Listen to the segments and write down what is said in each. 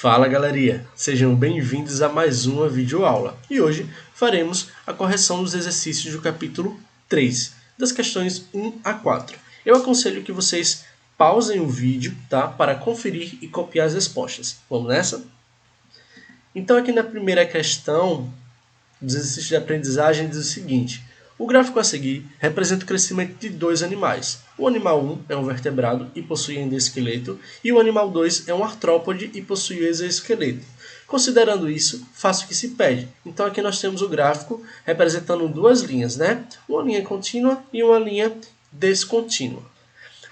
Fala galerinha, sejam bem-vindos a mais uma videoaula. E hoje faremos a correção dos exercícios do capítulo 3, das questões 1 a 4. Eu aconselho que vocês pausem o vídeo, tá, para conferir e copiar as respostas. Vamos nessa? Então aqui na primeira questão dos exercícios de aprendizagem diz o seguinte: o gráfico a seguir representa o crescimento de dois animais. O animal 1 é um vertebrado e possui endoesqueleto, e o animal 2 é um artrópode e possui exoesqueleto. Considerando isso, faça o que se pede. Então aqui nós temos o gráfico representando duas linhas, né? Uma linha contínua e uma linha descontínua.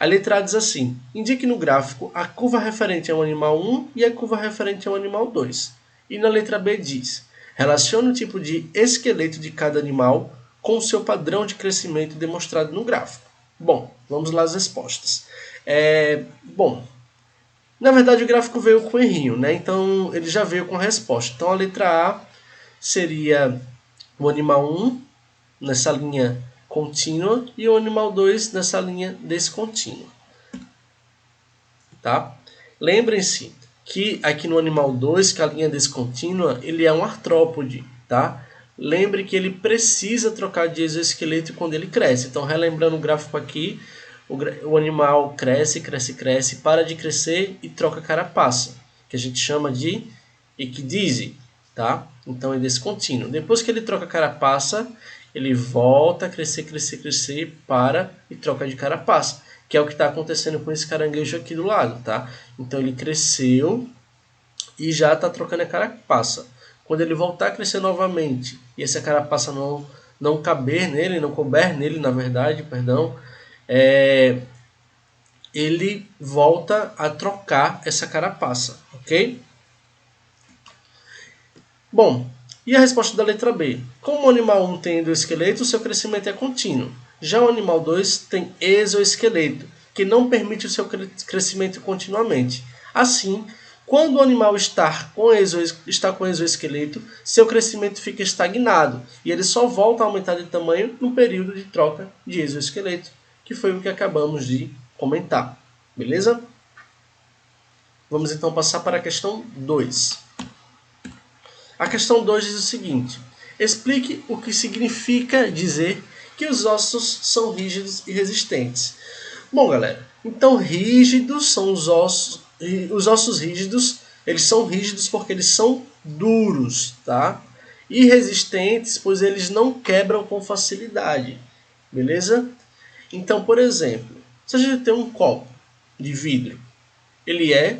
A letra A diz assim: indique no gráfico a curva referente ao animal 1 e a curva referente ao animal 2. E na letra B diz: relacione o tipo de esqueleto de cada animal com o seu padrão de crescimento demonstrado no gráfico. Bom, vamos lá às respostas. Na verdade o gráfico veio com errinho, né? Então ele já veio com a resposta. Então a letra A seria o animal 1 nessa linha contínua e o animal 2 nessa linha descontínua. Tá? Lembrem-se que aqui no animal 2, que é a linha descontínua, ele é um artrópode, tá? Lembre que ele precisa trocar de exoesqueleto quando ele cresce. Então, relembrando o gráfico aqui, o animal cresce, para de crescer e troca carapaça, que a gente chama de ecdise, tá? Então, é descontínuo. Depois que ele troca carapaça, ele volta a crescer, para e troca de carapaça, que é o que está acontecendo com esse caranguejo aqui do lado, tá? Então, ele cresceu e já está trocando a carapaça. Quando ele voltar a crescer novamente e essa carapaça não couber nele, na verdade, ele volta a trocar essa carapaça, ok? Bom, e a resposta da letra B? Como o animal 1 tem endoesqueleto, seu crescimento é contínuo. Já o animal 2 tem exoesqueleto, que não permite o seu crescimento continuamente. Assim, quando o animal está com exoesqueleto, seu crescimento fica estagnado e ele só volta a aumentar de tamanho no período de troca de exoesqueleto, que foi o que acabamos de comentar. Beleza? Vamos então passar para a questão 2. A questão 2 diz o seguinte: explique o que significa dizer que os ossos são rígidos e resistentes. Bom, galera, então rígidos são os ossos rígidos, eles são rígidos porque eles são duros, tá? E resistentes, pois eles não quebram com facilidade, beleza? Então, por exemplo, se a gente tem um copo de vidro, ele é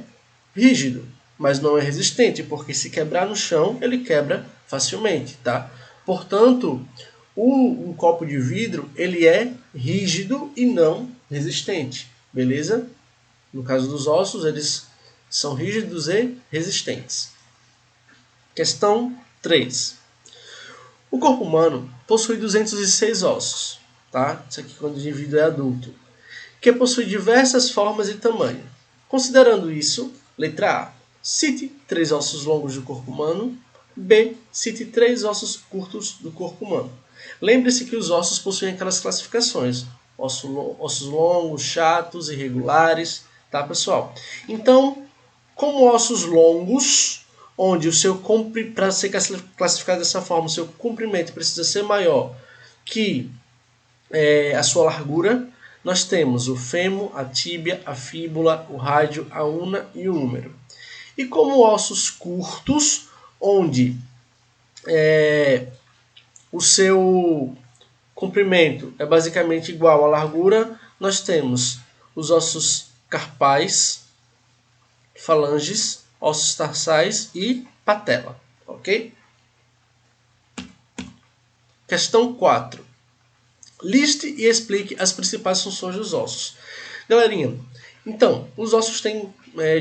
rígido, mas não é resistente, porque se quebrar no chão, ele quebra facilmente, tá? Portanto, um copo de vidro, ele é rígido e não resistente, beleza? No caso dos ossos, eles são rígidos e resistentes. Questão 3. O corpo humano possui 206 ossos, tá? Isso aqui quando o indivíduo é adulto, que possui diversas formas e tamanhos. Considerando isso, letra A, cite 3 ossos longos do corpo humano. B, cite 3 ossos curtos do corpo humano. Lembre-se que os ossos possuem aquelas classificações: ossos longos, chatos, irregulares, tá, pessoal? Então, como ossos longos, onde para ser classificado dessa forma, o seu comprimento precisa ser maior que a sua largura, nós temos o fêmur, a tíbia, a fíbula, o rádio, a una e o húmero. E como ossos curtos, onde o seu comprimento é basicamente igual à largura, nós temos os ossos carpais, falanges, ossos tarsais e patela, ok? Questão 4. Liste e explique as principais funções dos ossos. Galerinha, então, os ossos têm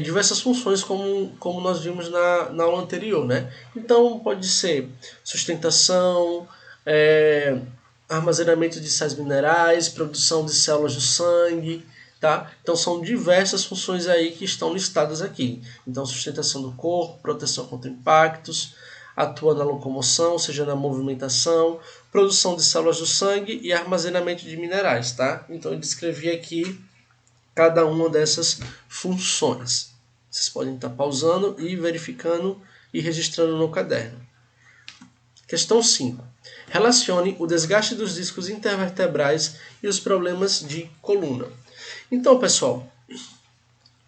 diversas funções, como nós vimos na aula anterior, né? Então, pode ser sustentação, armazenamento de sais minerais, produção de células do sangue, tá? Então, são diversas funções aí que estão listadas aqui. Então, sustentação do corpo, proteção contra impactos, atua na locomoção, ou seja, na movimentação, produção de células do sangue e armazenamento de minerais, tá? Então eu descrevi aqui cada uma dessas funções, Vocês podem estar pausando e verificando e registrando no caderno. Questão 5. Relacione o desgaste dos discos intervertebrais e os problemas de coluna. Então, pessoal,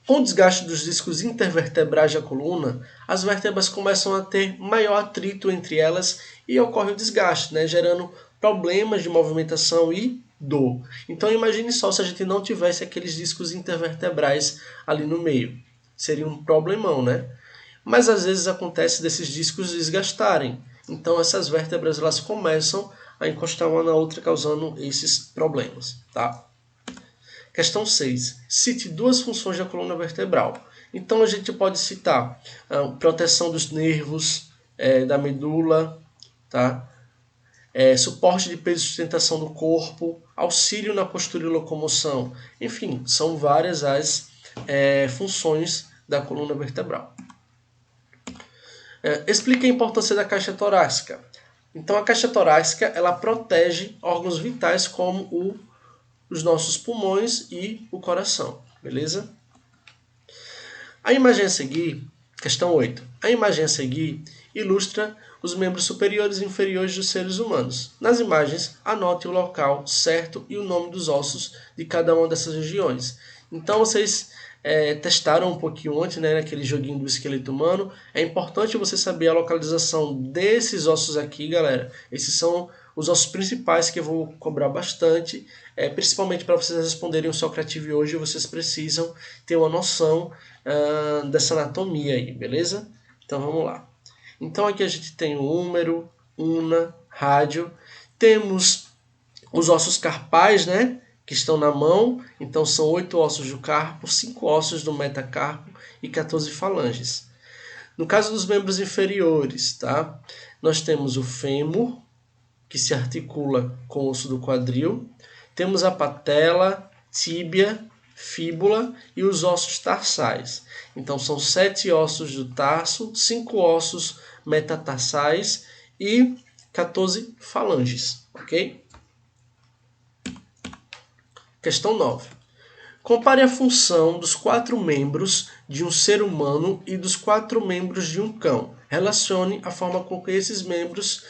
com o desgaste dos discos intervertebrais da coluna, as vértebras começam a ter maior atrito entre elas e ocorre o desgaste, né, gerando problemas de movimentação e dor. Então imagine só se a gente não tivesse aqueles discos intervertebrais ali no meio. Seria um problemão, né? Mas às vezes acontece desses discos desgastarem. Então essas vértebras elas começam a encostar uma na outra, causando esses problemas, tá? Questão 6. Cite duas funções da coluna vertebral. Então a gente pode citar proteção dos nervos, da medula, tá? Suporte de peso e sustentação do corpo, auxílio na postura e locomoção. Enfim, são várias as funções da coluna vertebral. Explique a importância da caixa torácica. Então a caixa torácica ela protege órgãos vitais como os nossos pulmões e o coração, beleza? A imagem a seguir, questão 8. A imagem a seguir ilustra os membros superiores e inferiores dos seres humanos. Nas imagens, anote o local certo e o nome dos ossos de cada uma dessas regiões. Então vocês testaram um pouquinho antes, né, naquele joguinho do esqueleto humano. É importante você saber a localização desses ossos aqui, galera. Esses são os ossos principais que eu vou cobrar bastante, principalmente para vocês responderem o Socrativo hoje, vocês precisam ter uma noção dessa anatomia aí, beleza? Então vamos lá. Então aqui a gente tem o húmero, una, rádio, temos os ossos carpais, né, que estão na mão, então são 8 ossos do carpo, 5 ossos do metacarpo e 14 falanges. No caso dos membros inferiores, tá, nós temos o fêmur, que se articula com o osso do quadril, temos a patela, tíbia, fíbula e os ossos tarsais. Então são 7 ossos do tarso, 5 ossos metatarsais e 14 falanges, ok? Questão 9. Compare a função dos 4 membros de um ser humano e dos 4 membros de um cão. Relacione a forma com que esses membros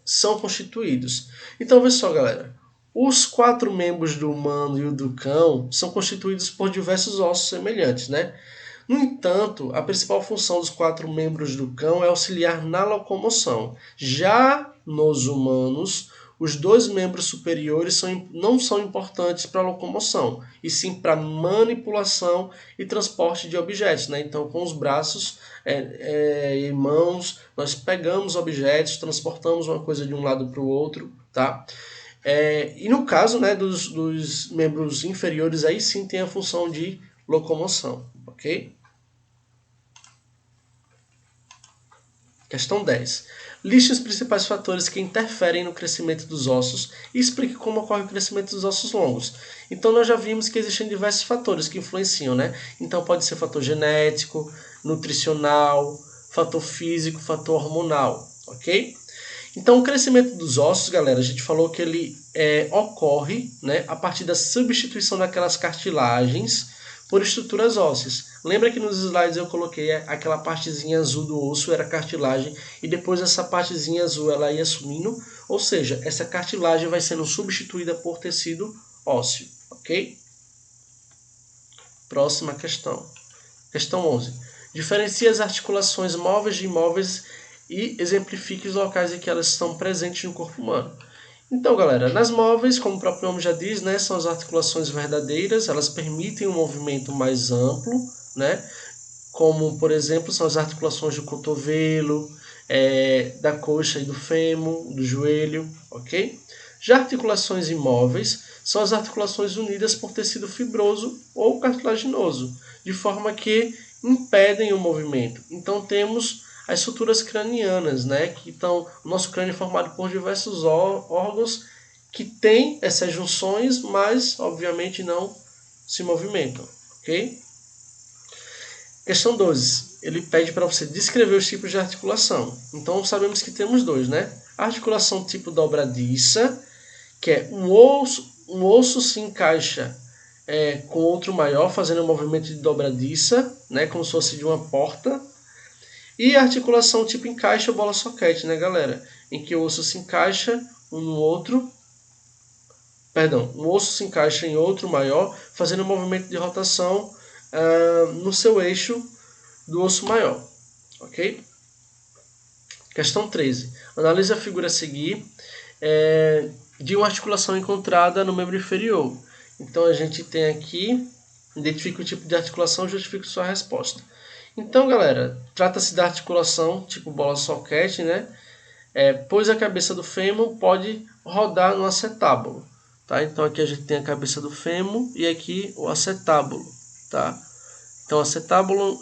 são constituídos. Então, veja só, galera. Os 4 membros do humano e o do cão são constituídos por diversos ossos semelhantes, né? No entanto, a principal função dos 4 membros do cão é auxiliar na locomoção. Já nos humanos, os 2 membros superiores não são importantes para a locomoção, e sim para manipulação e transporte de objetos, né? Então, com os braços e mãos, nós pegamos objetos, transportamos uma coisa de um lado para o outro, tá? E no caso, né, dos membros inferiores, aí sim tem a função de locomoção, ok? Questão 10. Liste os principais fatores que interferem no crescimento dos ossos e explique como ocorre o crescimento dos ossos longos. Então nós já vimos que existem diversos fatores que influenciam, né? Então pode ser fator genético, nutricional, fator físico, fator hormonal, ok? Então o crescimento dos ossos, galera, a gente falou que ele ocorre, né, a partir da substituição daquelas cartilagens por estruturas ósseas. Lembra que nos slides eu coloquei aquela partezinha azul do osso era cartilagem e depois essa partezinha azul ela ia sumindo, ou seja, essa cartilagem vai sendo substituída por tecido ósseo, ok? Próxima questão. Questão 11. Diferencie as articulações móveis de imóveis e exemplifique os locais em que elas estão presentes no corpo humano. Então, galera, nas móveis, como o próprio nome já diz, né, são as articulações verdadeiras, elas permitem um movimento mais amplo, né, como, por exemplo, são as articulações do cotovelo, da coxa e do fêmur, do joelho, ok? Já articulações imóveis são as articulações unidas por tecido fibroso ou cartilaginoso, de forma que impedem o movimento. Então, temos as suturas cranianas, né? Que o nosso crânio é formado por diversos órgãos que têm essas junções, mas obviamente não se movimentam, ok? Questão 12. Ele pede para você descrever os tipos de articulação. Então sabemos que temos 2, né? A articulação tipo dobradiça, que é um osso se encaixa com outro maior, fazendo um movimento de dobradiça, né, como se fosse de uma porta. E a articulação tipo encaixe ou bola soquete, né, galera? Em que o osso se encaixa um no outro, um osso se encaixa em outro maior, fazendo um movimento de rotação no seu eixo do osso maior, ok? Questão 13. Analise a figura a seguir de uma articulação encontrada no membro inferior. Então a gente tem aqui, identifica o tipo de articulação e justifica sua resposta. Então, galera, trata-se da articulação tipo bola soquete, né? Pois a cabeça do fêmur pode rodar no acetábulo, tá? Então aqui a gente tem a cabeça do fêmur e aqui o acetábulo, tá? Então o acetábulo,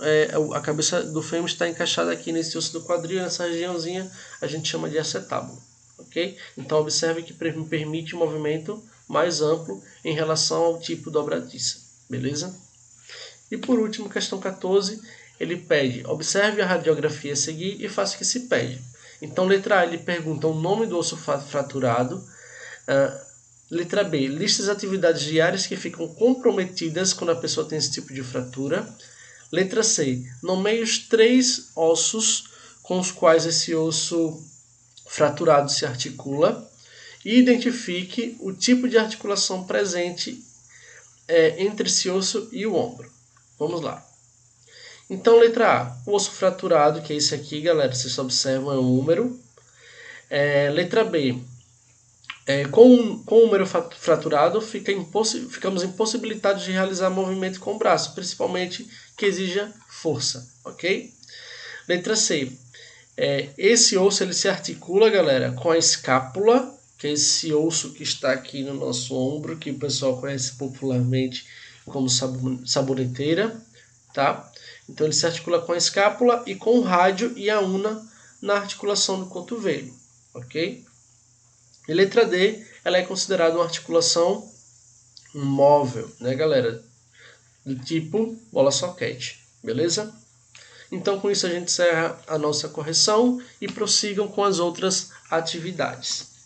a cabeça do fêmur está encaixada aqui nesse osso do quadril, nessa regiãozinha a gente chama de acetábulo, ok? Então observe que permite um movimento mais amplo em relação ao tipo dobradiça, beleza? E por último, questão 14, ele pede, observe a radiografia a seguir e faça o que se pede. Então, letra A, ele pergunta o nome do osso fraturado. Letra B, lista as atividades diárias que ficam comprometidas quando a pessoa tem esse tipo de fratura. Letra C, nomeie os 3 ossos com os quais esse osso fraturado se articula e identifique o tipo de articulação presente entre esse osso e o ombro. Vamos lá. Então, letra A, o osso fraturado, que é esse aqui, galera, vocês observam, é um húmero. Letra B, com o húmero fraturado, ficamos impossibilitados de realizar movimento com o braço, principalmente que exija força, ok? Letra C, esse osso ele se articula, galera, com a escápula, que é esse osso que está aqui no nosso ombro, que o pessoal conhece popularmente como saboneteira, tá? Então ele se articula com a escápula e com o rádio e a una na articulação do cotovelo, ok? E letra D, ela é considerada uma articulação móvel, né, galera? Do tipo bola soquete, beleza? Então com isso a gente encerra a nossa correção e prossigam com as outras atividades.